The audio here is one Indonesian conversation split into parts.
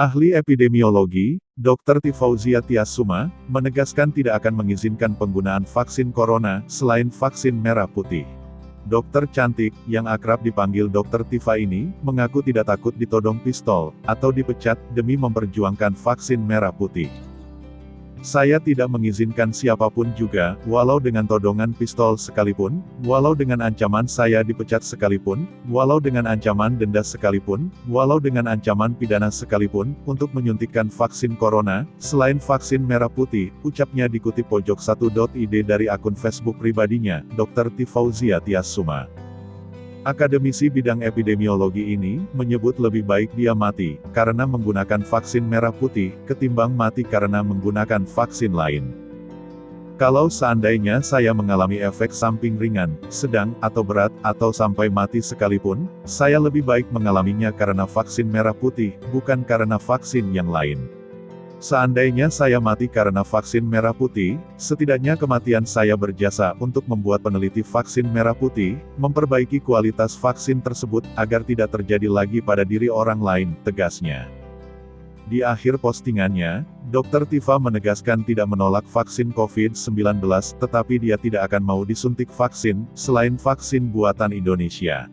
Ahli epidemiologi, Dr. Tifauzia Tiasuma, menegaskan tidak akan mengizinkan penggunaan vaksin corona selain vaksin merah putih. Dokter cantik, yang akrab dipanggil Dr. Tifa ini, mengaku tidak takut ditodong pistol, atau dipecat, demi memperjuangkan vaksin merah putih. Saya tidak mengizinkan siapapun juga, walau dengan todongan pistol sekalipun, walau dengan ancaman saya dipecat sekalipun, walau dengan ancaman denda sekalipun, walau dengan ancaman pidana sekalipun, untuk menyuntikkan vaksin corona, selain vaksin merah putih, ucapnya dikutip pojok1.id dari akun Facebook pribadinya, Dr. Tifauzia Tiasuma. Akademisi bidang epidemiologi ini, menyebut lebih baik dia mati, karena menggunakan vaksin merah putih, ketimbang mati karena menggunakan vaksin lain. Kalau seandainya saya mengalami efek samping ringan, sedang, atau berat, atau sampai mati sekalipun, saya lebih baik mengalaminya karena vaksin merah putih, bukan karena vaksin yang lain. Seandainya saya mati karena vaksin merah putih, setidaknya kematian saya berjasa untuk membuat peneliti vaksin merah putih, memperbaiki kualitas vaksin tersebut, agar tidak terjadi lagi pada diri orang lain, tegasnya. Di akhir postingannya, Dr. Tifa menegaskan tidak menolak vaksin COVID-19, tetapi dia tidak akan mau disuntik vaksin, selain vaksin buatan Indonesia.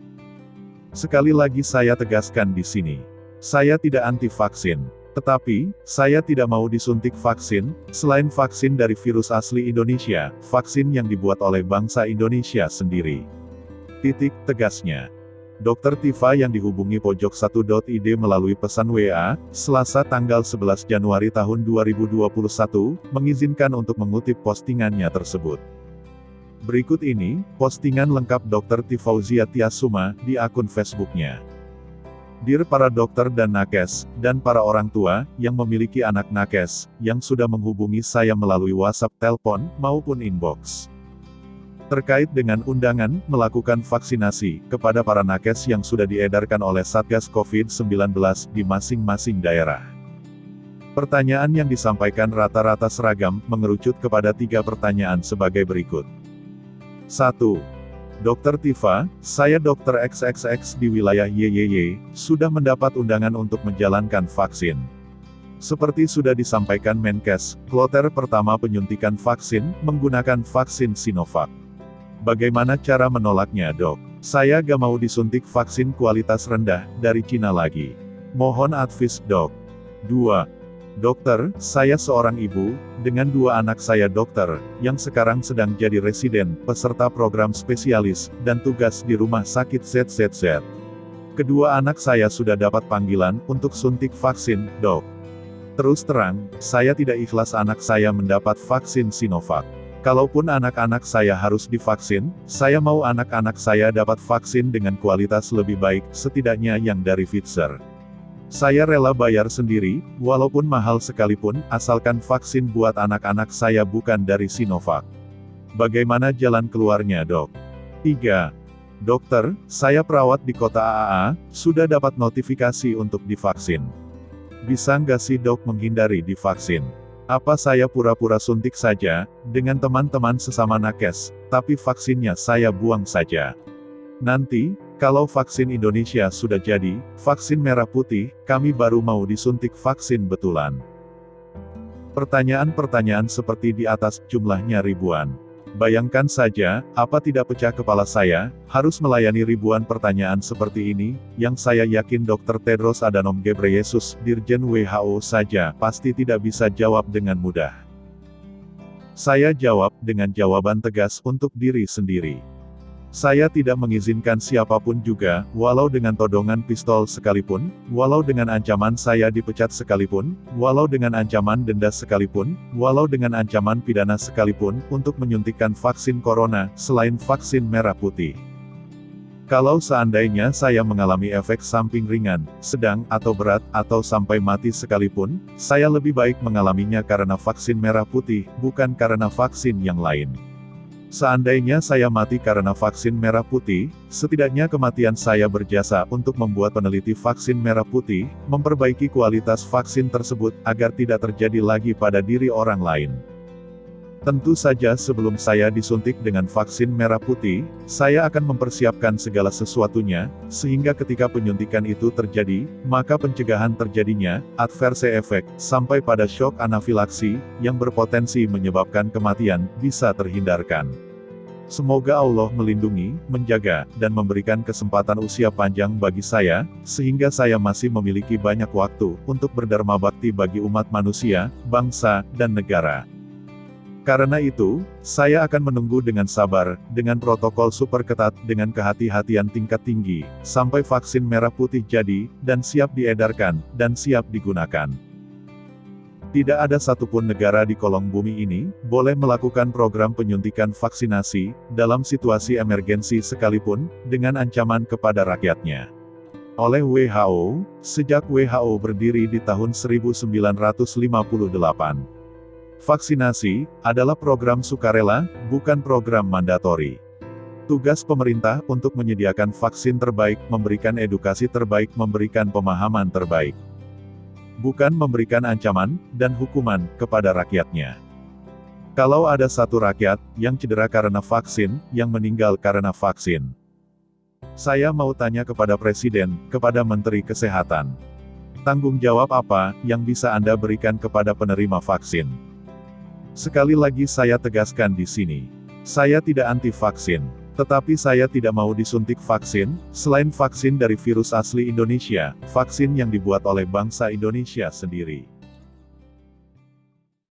Sekali lagi saya tegaskan di sini. Saya tidak anti vaksin. Tetapi, saya tidak mau disuntik vaksin, selain vaksin dari virus asli Indonesia, vaksin yang dibuat oleh bangsa Indonesia sendiri. Tegasnya. Dr. Tifa yang dihubungi pojok1.id melalui pesan WA, Selasa tanggal 11 Januari tahun 2021, mengizinkan untuk mengutip postingannya tersebut. Berikut ini, postingan lengkap Dr. Tifauzia Tiasuma, di akun Facebooknya. Dear para dokter dan nakes, dan para orang tua, yang memiliki anak nakes, yang sudah menghubungi saya melalui WhatsApp, telepon, maupun inbox. Terkait dengan undangan, melakukan vaksinasi, kepada para nakes yang sudah diedarkan oleh Satgas COVID-19, di masing-masing daerah. Pertanyaan yang disampaikan rata-rata seragam, mengerucut kepada 3 pertanyaan sebagai berikut. 1. Dr. Tifa, saya Dr. XXX di wilayah YYY, sudah mendapat undangan untuk menjalankan vaksin. Seperti sudah disampaikan Menkes, kloter pertama penyuntikan vaksin, menggunakan vaksin Sinovac. Bagaimana cara menolaknya, Dok? Saya gak mau disuntik vaksin kualitas rendah, dari Cina lagi. Mohon advice, Dok. 2. Dokter, saya seorang ibu, dengan 2 anak saya dokter, yang sekarang sedang jadi residen, peserta program spesialis, dan tugas di rumah sakit ZZZ. Kedua anak saya sudah dapat panggilan, untuk suntik vaksin, Dok. Terus terang, saya tidak ikhlas anak saya mendapat vaksin Sinovac. Kalaupun anak-anak saya harus divaksin, saya mau anak-anak saya dapat vaksin dengan kualitas lebih baik, setidaknya yang dari Pfizer. Saya rela bayar sendiri, walaupun mahal sekalipun, asalkan vaksin buat anak-anak saya bukan dari Sinovac. Bagaimana jalan keluarnya, Dok? 3. Dokter, saya perawat di kota AAA, sudah dapat notifikasi untuk divaksin. Bisa nggak sih Dok menghindari divaksin? Apa saya pura-pura suntik saja, dengan teman-teman sesama nakes, tapi vaksinnya saya buang saja? Nanti, kalau vaksin Indonesia sudah jadi, vaksin merah putih, kami baru mau disuntik vaksin betulan. Pertanyaan-pertanyaan seperti di atas, jumlahnya ribuan. Bayangkan saja, apa tidak pecah kepala saya, harus melayani ribuan pertanyaan seperti ini, yang saya yakin Dr. Tedros Adhanom Ghebreyesus, Dirjen WHO saja, pasti tidak bisa jawab dengan mudah. Saya jawab, dengan jawaban tegas, untuk diri sendiri. Saya tidak mengizinkan siapapun juga, walau dengan todongan pistol sekalipun, walau dengan ancaman saya dipecat sekalipun, walau dengan ancaman denda sekalipun, walau dengan ancaman pidana sekalipun, untuk menyuntikkan vaksin corona, selain vaksin merah putih. Kalau seandainya saya mengalami efek samping ringan, sedang, atau berat, atau sampai mati sekalipun, saya lebih baik mengalaminya karena vaksin merah putih, bukan karena vaksin yang lain. Seandainya saya mati karena vaksin merah putih, setidaknya kematian saya berjasa untuk membuat peneliti vaksin merah putih, memperbaiki kualitas vaksin tersebut, agar tidak terjadi lagi pada diri orang lain. Tentu saja sebelum saya disuntik dengan vaksin merah putih, saya akan mempersiapkan segala sesuatunya, sehingga ketika penyuntikan itu terjadi, maka pencegahan terjadinya adverse effect, sampai pada shock anafilaksi, yang berpotensi menyebabkan kematian, bisa terhindarkan. Semoga Allah melindungi, menjaga, dan memberikan kesempatan usia panjang bagi saya, sehingga saya masih memiliki banyak waktu untuk berdharma bakti bagi umat manusia, bangsa, dan negara. Karena itu, saya akan menunggu dengan sabar, dengan protokol super ketat, dengan kehati-hatian tingkat tinggi, sampai vaksin merah putih jadi, dan siap diedarkan, dan siap digunakan. Tidak ada satupun negara di kolong bumi ini, boleh melakukan program penyuntikan vaksinasi, dalam situasi emergensi sekalipun, dengan ancaman kepada rakyatnya. Oleh WHO, sejak WHO berdiri di tahun 1958. Vaksinasi adalah program sukarela, bukan program mandatori. Tugas pemerintah untuk menyediakan vaksin terbaik, memberikan edukasi terbaik, memberikan pemahaman terbaik. Bukan memberikan ancaman dan hukuman kepada rakyatnya. Kalau ada satu rakyat yang cedera karena vaksin, yang meninggal karena vaksin, saya mau tanya kepada Presiden, kepada Menteri Kesehatan. Tanggung jawab apa yang bisa Anda berikan kepada penerima vaksin? Sekali lagi saya tegaskan di sini. Saya tidak anti vaksin. Tetapi saya tidak mau disuntik vaksin, selain vaksin dari virus asli Indonesia, vaksin yang dibuat oleh bangsa Indonesia sendiri.